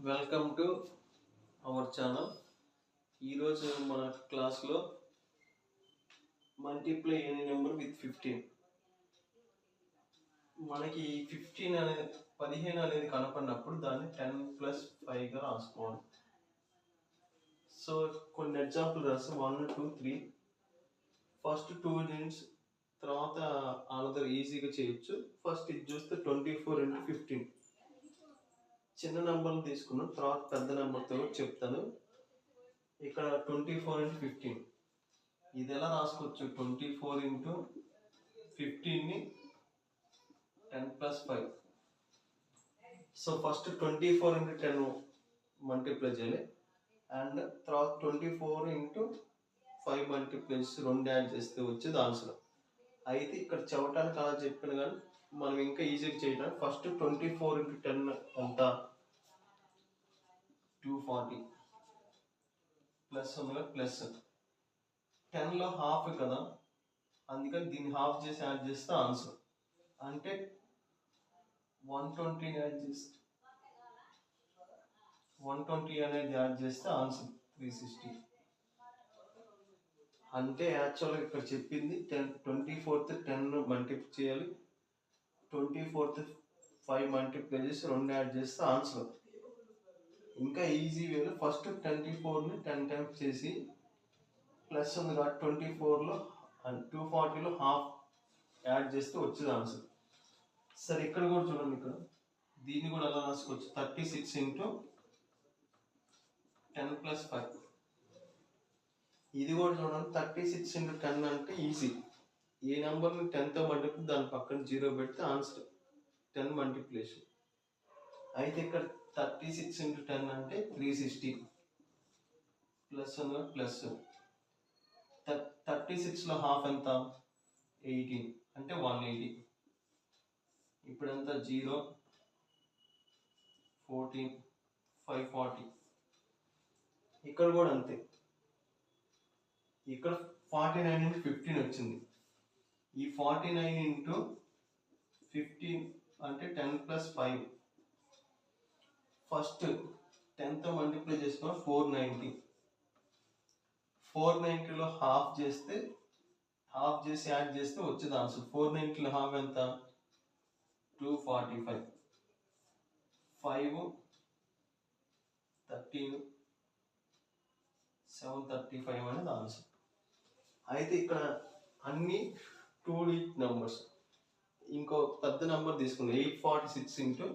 Welcome to our channel. ఈరోజు మన క్లాస్లో మల్టిప్లై ఎనీ నెంబర్ విత్ 15. మనకి 15 అనేది 15 అనేది కనపడినప్పుడు దాన్ని 10+5గా రాసుకోవాలి. సో కొన్ని ఎగ్జాంపుల్ రాసి 1, 2, 3 ఫస్ట్ 2 యూనిట్స్ తర్వాత అనదర్ ఈజీగా చేయొచ్చు. ఫస్ట్ ఇది చూస్తే 24 × 15 చిన్న నెంబర్లు తీసుకున్నాం, తర్వాత పెద్ద నెంబర్తో చెప్తాను. ఇక్కడ 24 × 15 ఇది ఎలా రాసుకోవచ్చు? 24 × 15ని 10+5. సో ఫస్ట్ 24 × 10 మల్టిప్లై చేయాలి అండ్ తర్వాత 24 × 5 మల్టిప్లై చేసి 2 యాడ్ చేస్తే వచ్చేది ఆన్సర్. అయితే ఇక్కడ చెప్పడానికి అలా చెప్పాను కానీ మనం ఇంకా ఈజీగా చేయడానికి ఫస్ట్ 24 × 10 ఎంత? 240 ప్లస్ ఉందిగా ప్లస్ 10లో హాఫ్ కదా, అందుకని దీన్ని హాఫ్ చేసి యాడ్ చేస్తే ఆన్సర్. అంటే 120 యాడ్ చేస్తే 120 అనేది యాడ్ చేస్తే ఆన్సర్ 360. అంటే యాక్చువల్గా ఇక్కడ చెప్పింది 24th 10 మల్టిప్లై చేయాలి, 24th 5 మల్టిప్లై చేసి 2 యాడ్ చేస్తే ఆన్సర్. ఇంకా ఈజీ వేలో ఫస్ట్ 24ని 10 టైమ్స్ చేసి ప్లస్ ఉంది కాబట్టి 24లో 240లో హాఫ్ యాడ్ చేస్తే వచ్చేది ఆన్సర్. సరే ఇక్కడ కూడా చూడండి, ఇక్కడ దీన్ని కూడా ఎలా రాసుకోవచ్చు? 36 × 10+5. ఇది కూడా చూడండి, 36 × 10 అంటే ఈజీ. ఏ నెంబర్ని 10తో మల్టిప్లై దాని పక్కన 0 పెడితే ఆన్సర్ 10 మల్టిప్లికేషన్. అయితే ఇక్కడ 36 × 10 అంటే 360 ప్లస్ ప్లస్ 36లో హాఫ్ ఎంత? 18 అంటే 180. ఇప్పుడు ఎంత? 0, 14, 540. ఇక్కడ కూడా అంతే. ఇక్కడ 49 × 15 వచ్చింది. ఈ 49 × 15 అంటే 10+5. ఫస్ట్ 10తో మల్టిప్లై చేసుకున్న 490. 490లో హాఫ్ చేస్తే హాఫ్ చేసి యాడ్ చేస్తే వచ్చేది ఆన్సర్. 490లో హాఫ్ ఎంత? 245. 5, 13, 735 అనేది ఆన్సర్. అయితే ఇక్కడ అన్ని 2 డిజిట్ నెంబర్స్. ఇంకో పెద్ద నెంబర్ తీసుకుందాం, 846 ×